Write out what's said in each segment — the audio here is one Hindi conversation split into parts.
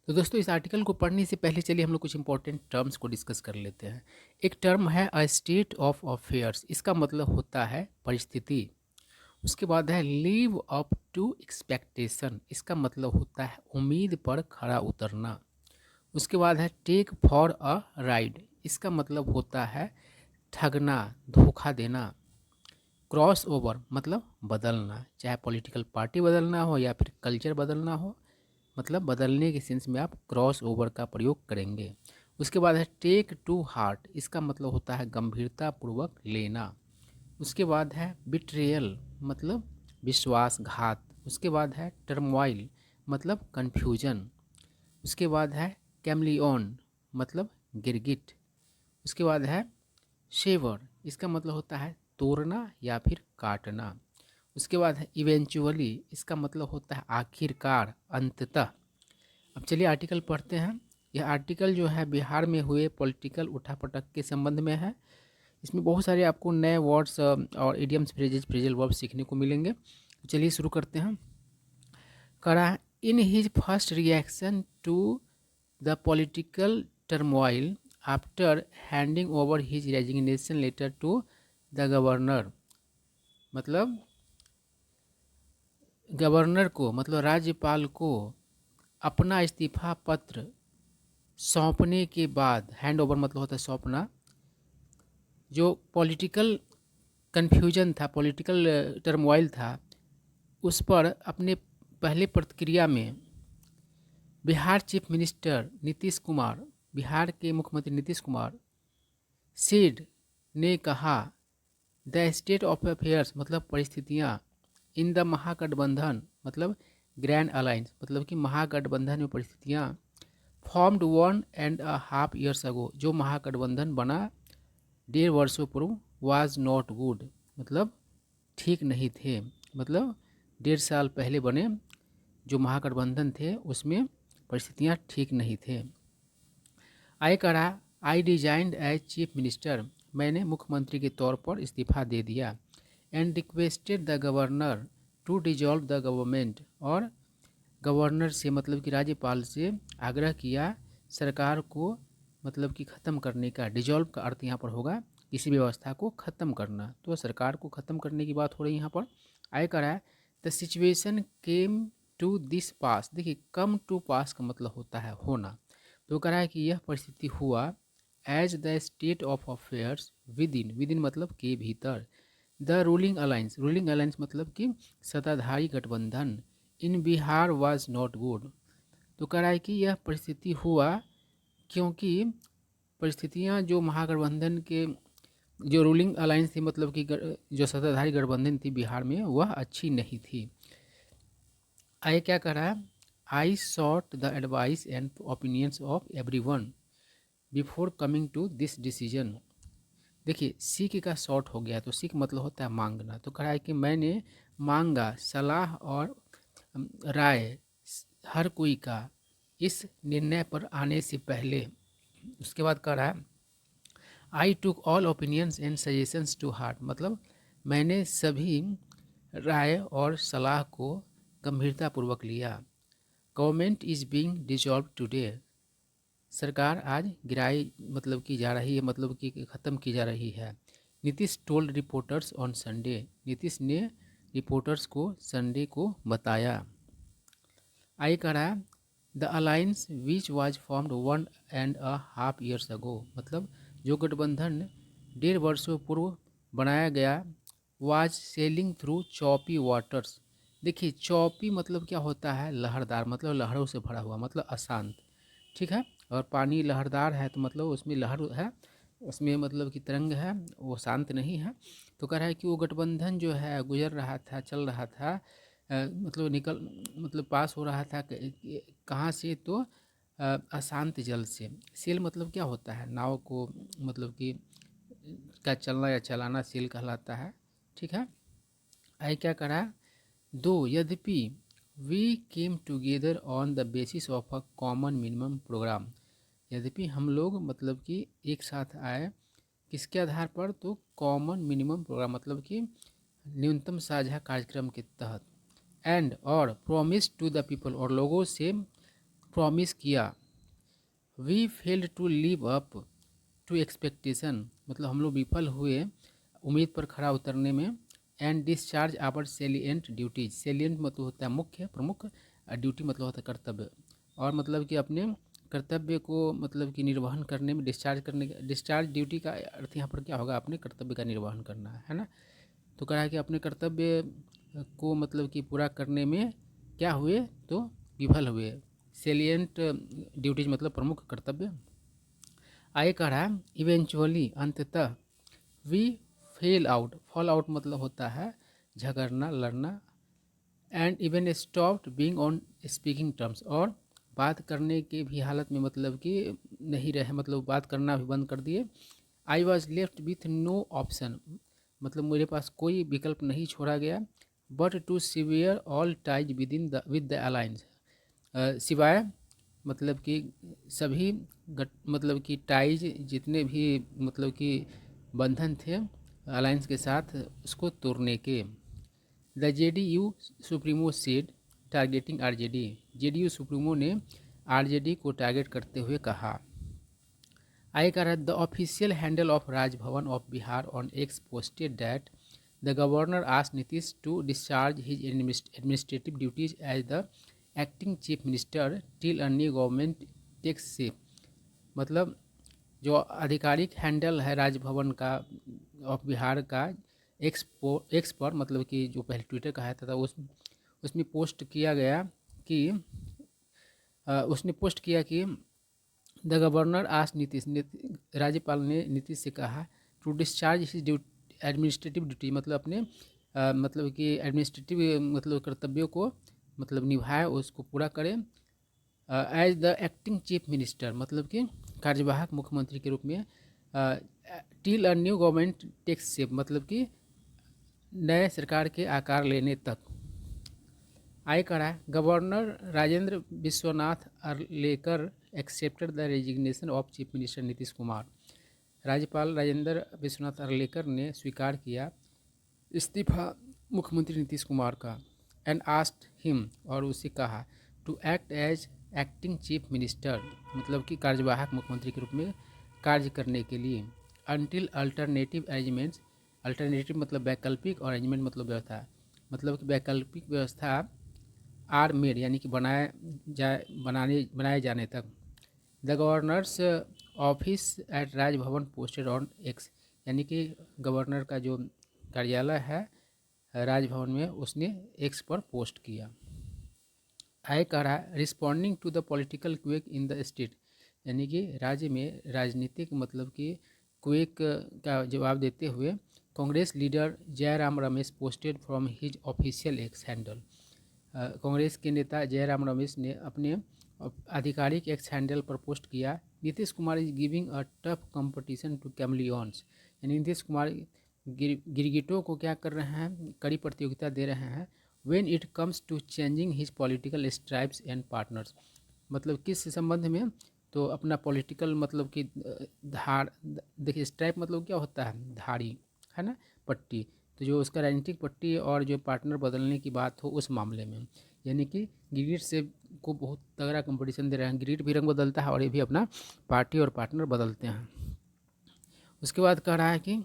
तो दोस्तों इस आर्टिकल को पढ़ने से पहले चलिए हम लोग कुछ इंपॉर्टेंट टर्म्स को डिस्कस कर लेते हैं। एक टर्म है अ स्टेट ऑफ अफेयर्स, इसका मतलब होता है परिस्थिति। उसके बाद है लिव अप टू एक्सपेक्टेशन, इसका मतलब होता है उम्मीद पर खरा उतरना। उसके बाद है टेक फॉर अ राइड, इसका मतलब होता है ठगना, धोखा देना। क्रॉस ओवर मतलब बदलना, चाहे पॉलिटिकल पार्टी बदलना हो या फिर कल्चर बदलना हो, मतलब बदलने के सेंस में आप क्रॉस ओवर का प्रयोग करेंगे। उसके बाद है टेक टू हार्ट, इसका मतलब होता है गंभीरतापूर्वक लेना। उसके बाद है बिट्रेयल मतलब विश्वासघात। उसके बाद है टर्मोइल मतलब कन्फ्यूजन। उसके बाद है कैमलियन मतलब गिरगिट। उसके बाद है शेवर, इसका मतलब होता है तोड़ना या फिर काटना। उसके बाद है इवेंचुअली, इसका मतलब होता है आखिरकार, अंततः। अब चलिए आर्टिकल पढ़ते हैं। यह आर्टिकल जो है बिहार में हुए पॉलिटिकल उठापटक के संबंध में है। इसमें बहुत सारे आपको नए वर्ड्स और इडियम्स, फ्रेजेस, फ्रेजल वर्ब सीखने को मिलेंगे। तो चलिए शुरू करते हैं। करा in his first reaction to the political turmoil after handing over his resignation letter to the governor, मतलब गवर्नर को, मतलब राज्यपाल को अपना इस्तीफा पत्र सौंपने के बाद, हैंड ओवर मतलब होता है सौंपना, जो पॉलिटिकल कन्फ्यूजन था, पॉलिटिकल टर्मोइल था, उस पर अपने पहले प्रतिक्रिया में बिहार चीफ मिनिस्टर नीतीश कुमार, बिहार के मुख्यमंत्री नीतीश कुमार सेड ने कहा द स्टेट ऑफ अफेयर्स मतलब परिस्थितियाँ, इन द महागठबंधन मतलब ग्रैंड अलायंस, मतलब कि महागठबंधन में परिस्थितियाँ, फॉर्म्ड 1.5 ईयर्स अगो, जो महागठबंधन बना 1.5 वर्षों पूर्व, वाज नॉट गुड मतलब ठीक नहीं थे, मतलब 1.5 साल पहले बने जो महागठबंधन थे उसमें परिस्थितियाँ ठीक नहीं थे। आई करा I resigned as chief minister, मैंने मुख्यमंत्री के तौर पर इस्तीफा दे दिया। And requested the governor to dissolve the government, और गवर्नर से मतलब कि राज्यपाल से आग्रह किया सरकार को मतलब कि ख़त्म करने का। डिजॉल्व का अर्थ यहाँ पर होगा किसी व्यवस्था को ख़त्म करना, तो सरकार को ख़त्म करने की बात हो रही है यहाँ पर। आय करा है the situation came to this pass, देखिए कम टू पास का मतलब होता है होना, तो कह रहा है कि यह परिस्थिति हुआ as the state of affairs within, within मतलब के भीतर, the ruling alliance, ruling alliance मतलब कि सत्ताधारी गठबंधन, in Bihar was not good, तो कह रहा है कि यह परिस्थिति हुआ क्योंकि परिस्थितियां जो महागठबंधन के, जो रूलिंग अलायंस थी मतलब कि जो सत्ताधारी गठबंधन थी बिहार में, वह अच्छी नहीं थी। आगे क्या कह रहा है, I sought the advice and opinions of everyone before coming to this decision, देखिए सीख का शॉर्ट हो गया, तो सीख मतलब होता है मांगना, तो कह रहा है कि मैंने मांगा सलाह और राय हर कोई का इस निर्णय पर आने से पहले। उसके बाद कह रहा है I took all opinions and suggestions to heart, मतलब मैंने सभी राय और सलाह को गंभीरतापूर्वक लिया। Government is being dissolve today, सरकार आज गिराई मतलब की जा रही है, मतलब कि ख़त्म की जा रही है। Nitish told reporters on Sunday, Nitish ने रिपोर्टर्स को संडे को बताया। आई कह रहा है the alliance which was formed 1.5 years ago, मतलब जो गठबंधन 1.5 वर्षों पूर्व बनाया गया, was selling through choppy waters, देखिए चौपी मतलब क्या होता है, लहरदार, मतलब लहरों से भरा हुआ, मतलब अशांत, ठीक है। और पानी लहरदार है तो मतलब उसमें लहर है, उसमें मतलब कि तरंग है, वो शांत नहीं है। तो कह रहा है कि वो गठबंधन जो है गुजर रहा था, चल रहा था, मतलब निकल, मतलब पास हो रहा था कहाँ से, तो अशांत जल से। सेल मतलब क्या होता है, नाव को मतलब कि का चलना या चलाना सेल कहलाता है, ठीक है। आई क्या करा, दो यद्यपि we came together on the basis of a common minimum programme, यद्यपि हम लोग मतलब कि एक साथ आए किसके आधार पर, तो कॉमन मिनिमम प्रोग्राम मतलब कि न्यूनतम साझा कार्यक्रम के तहत। एंड और प्रोमिस टू द पीपल, और लोगों से प्रॉमिस किया, we failed to live up to expectation, मतलब हम लोग विफल हुए उम्मीद पर खरा उतरने में, and discharge our salient duties, salient मतलब होता है मुख्य प्रमुख, ड्यूटी मतलब होता है कर्तव्य, और मतलब कि अपने कर्तव्य को मतलब कि निर्वहन करने में, डिस्चार्ज करने, डिस्चार्ज ड्यूटी का अर्थ यहाँ पर क्या होगा, अपने कर्तव्य का निर्वहन करना है ना। तो कहा है कि अपने कर्तव्य को मतलब कि पूरा करने में क्या हुए, तो विफल हुए, सेलिएंट ड्यूटीज मतलब प्रमुख कर्तव्य। आगे कह रहा है इवेंचुअली, अंततः, we fell out, fall out मतलब होता है झगड़ना, लड़ना, and even stopped being on speaking terms, और बात करने के भी हालत में मतलब कि नहीं रहे, मतलब बात करना भी बंद कर दिए। I was left with no option, मतलब मेरे पास कोई विकल्प नहीं छोड़ा गया, but to sever all ties with the alliance, सिवाय मतलब कि सभी मतलब कि टाइज जितने भी मतलब कि बंधन थे अलायंस के साथ उसको तोड़ने के। The JDU supremo said targeting RJD, JDU supremo ने आरजेडी को टारगेट करते हुए कहा। आगे कह रहा है the official handle of Raj Bhavan of Bihar on X posted that the governor asked Nitish to discharge his administrative duties as the acting chief minister till a new government takes shape, मतलब जो आधिकारिक हैंडल है राजभवन का ऑफ बिहार का एक्स पर मतलब कि जो पहले ट्विटर का है था उसमें पोस्ट किया गया कि उसने पोस्ट किया कि द गवर्नर आज नीतीश, राज्यपाल ने नीतीश से कहा to discharge his administrative duty, मतलब अपने मतलब कि एडमिनिस्ट्रेटिव मतलब कर्तव्यों को मतलब निभाए, उसको पूरा करें, as the acting chief minister मतलब कि कार्यवाहक मुख्यमंत्री के रूप में, till a new government takes shape मतलब कि नए सरकार के आकार लेने तक। आय करा है governor Rajendra Vishwanath Arlekar accepted the resignation of chief minister Nitish Kumar, राज्यपाल राजेंद्र विश्वनाथ अर्लेकर ने स्वीकार किया इस्तीफा मुख्यमंत्री नीतीश कुमार का, एंड आस्क्ड हिम, और उसे कहा to act as acting chief minister मतलब कि कार्यवाहक मुख्यमंत्री के रूप में कार्य करने के लिए, अनटिल अल्टरनेटिव अरेंजमेंट्स, अल्टरनेटिव मतलब वैकल्पिक और अरेंजमेंट मतलब व्यवस्था, मतलब कि वैकल्पिक व्यवस्था आर मेड यानी कि बनाए जाने तक। The governors office at Raj Bhavan posted on x, यानी कि गवर्नर का जो कार्यालय है राजभवन में उसने एक्स पर पोस्ट किया। आय कह रहा है responding to the political quake in the state, यानी कि राज्य में राजनीतिक मतलब कि क्वेक का जवाब देते हुए Congress leader Jairam Ramesh posted from his official x handle, Congress के नेता जयराम रमेश ने अपने आधिकारिक एक्स हैंडल पर पोस्ट किया Nitish Kumar is giving a tough competition to chameleons, यानी नीतीश कुमार गिरगिटों को क्या कर रहे हैं, कड़ी प्रतियोगिता दे रहे हैं, when it comes to changing his political stripes and partners, मतलब किस संबंध में, तो अपना पॉलिटिकल मतलब कि धार, देखिए स्ट्राइप मतलब क्या होता है, धारी है ना, पट्टी, तो जो उसका राजनीतिक पट्टी और जो पार्टनर बदलने की बात हो उस मामले में, यानी कि गिरिट से को बहुत तगड़ा कंपटीशन दे रहे हैं, गिरिट भी रंग बदलता है और ये भी अपना पार्टी और पार्टनर बदलते हैं। उसके बाद कह रहा है कि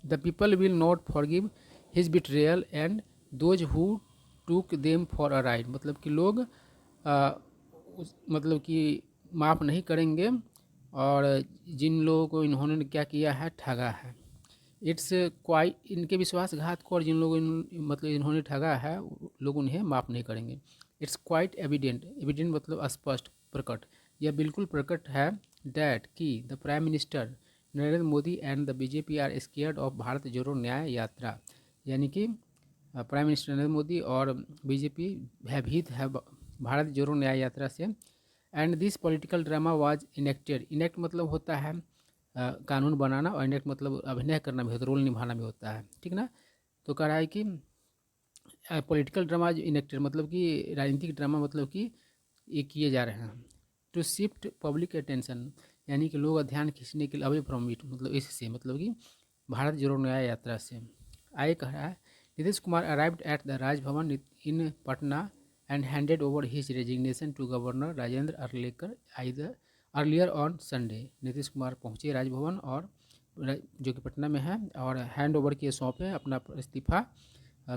the people will not forgive his betrayal and those who टूक देम फॉर अ राइड, मतलब कि लोग मतलब कि माफ़ नहीं करेंगे और जिन लोगों को इन्होंने क्या किया है, ठगा है। इट्स क्वाइट, इनके विश्वासघात को और जिन लोगों मतलब इन्होंने ठगा है लोग उन्हें माफ़ नहीं करेंगे। इट्स क्वाइट एविडेंट, एविडेंट मतलब स्पष्ट, प्रकट, यह बिल्कुल प्रकट है, डैट कि the prime minister Narendra Modi and the BJP are scared of Bharat Jodo Nyay यात्रा, यानी कि प्राइम मिनिस्टर नरेंद्र मोदी और बीजेपी भयभीत है भारत जोड़ो न्याय यात्रा से, and this political drama was enacted, enact मतलब होता है कानून बनाना और इनेक्ट मतलब अभिनय करना भी होता है, रोल निभाना भी होता है, ठीक ना। तो कह रहा है कि पॉलिटिकल ड्रामा इनेक्टेड मतलब कि राजनीतिक ड्रामा मतलब कि ये किए जा रहे हैं, टू शिफ्ट पब्लिक अटेंशन, यानी कि लोग ध्यान खींचने के लिए अवे फ्रॉम इट मतलब इससे मतलब कि भारत जोड़ो न्याय यात्रा से। आगे कह रहा है Nitish Kumar arrived at the Raj Bhavan in Patna and handed over his resignation to Governor Rajendra Arlekar either earlier on Sunday। Nitish Kumar पहुंचे राजभवन और जो कि पटना में है और हैंड ओवर किए, सौंपे अपना इस्तीफा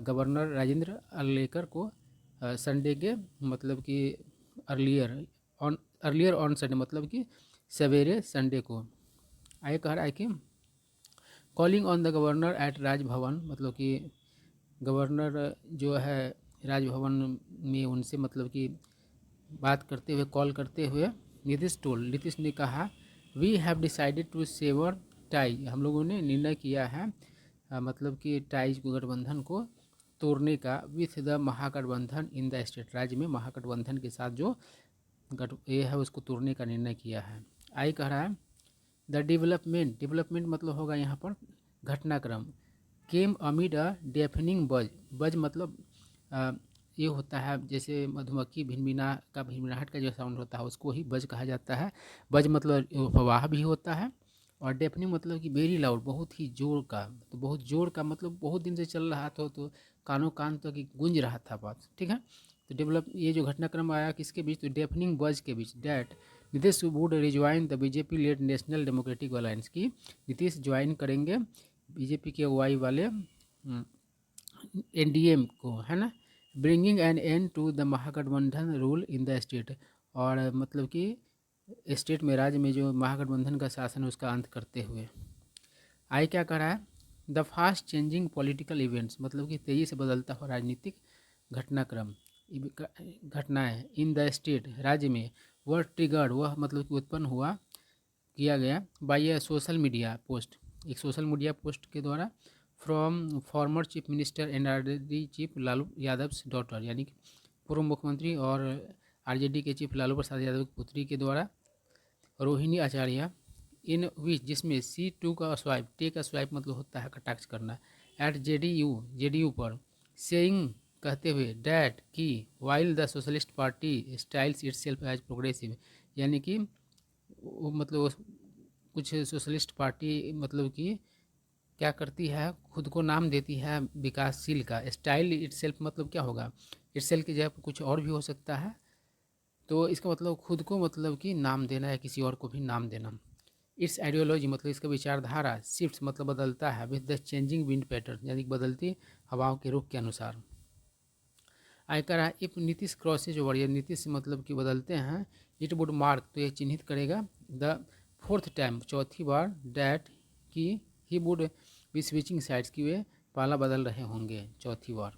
गवर्नर राजेंद्र अर्लेकर को संडे के, मतलब कि अर्लियर ऑन संडे, मतलब कि सवेरे संडे को। आगे कह रहा है कि calling on the governor at Raj Bhavan, मतलब कि गवर्नर जो है राजभवन में उनसे मतलब कि बात करते हुए, कॉल करते हुए, नीतीश ने कहा we have decided to sever tie, हम लोगों ने निर्णय किया है मतलब कि टाइज को, गठबंधन को तोड़ने का, with the Mahagathbandhan in the state, राज्य में महागठबंधन के साथ जो ये है उसको तोड़ने का निर्णय किया है। आई कह रहा है द डेवलपमेंट मतलब होगा यहाँ पर घटनाक्रम, केम अमिड अ डेफनिंग बज मतलब ये होता है जैसे मधुमक्खी भिनभिनाहट का जो साउंड होता है उसको ही बज कहा जाता है। बज मतलब अफवाह भी होता है, और डेफनिंग मतलब कि वेरी लाउड, बहुत ही जोर का। तो बहुत जोर का मतलब बहुत दिन से चल रहा था तो कानों कान तक तो गूंज रहा था बात, ठीक है। तो ये जो घटनाक्रम आया किसके बीच, तो डेफनिंग बज के बीच, that Nitish would rejoin the BJP led National Democratic Alliance की, नीतीश ज्वाइन करेंगे बीजेपी के अगुवाई वाले एनडीए को, है ना। Bringing an end to the Mahagathbandhan rule in the state, और मतलब कि स्टेट में, राज्य में जो महागठबंधन का शासन है उसका अंत करते हुए। आई क्या कर रहा है the fast changing political events, मतलब कि तेज़ी से बदलता हुआ राजनीतिक घटनाक्रम, घटनाएं इन द स्टेट, राज्य में, वह ट्रिगर्ड, वह मतलब कि उत्पन्न हुआ, किया गया बाय ए सोशल मीडिया पोस्ट, एक सोशल मीडिया पोस्ट के द्वारा, from former chief minister and RJD chief Lalu Yadav daughter, यानी कि पूर्व मुख्यमंत्री और आरजेडी के चीफ लालू प्रसाद यादव की पुत्री के द्वारा, रोहिणी आचार्य, इन विच, जिसमें सी टू का स्वाइप, टेक स्वाइप मतलब होता है कटाक्ष करना, एट जेडीयू पर, सेइंग कहते हुए, डैट की, while the socialist party styles itself as progressive, यानी कि मतलब कुछ सोशलिस्ट पार्टी मतलब कि क्या करती है, खुद को नाम देती है विकासशील का, स्टाइल इटसेल्फ मतलब क्या होगा, इटसेल्फ की जगह कुछ और भी हो सकता है, तो इसका मतलब खुद को मतलब कि नाम देना है, किसी और को भी नाम देना। इट्स आइडियोलॉजी मतलब इसका विचारधारा, शिफ्ट मतलब बदलता है, with the changing wind pattern, यानी कि बदलती हवाओं के रुख के अनुसार। आयकर है इफ नीतीश क्रॉसेज ओवर, ये नीतीश मतलब कि बदलते हैं, इट वुड मार्क, तो ये चिन्हित करेगा, द फोर्थ टाइम, चौथी बार, डैट की, he would be switching sides, की वे पाला बदल रहे होंगे चौथी बार।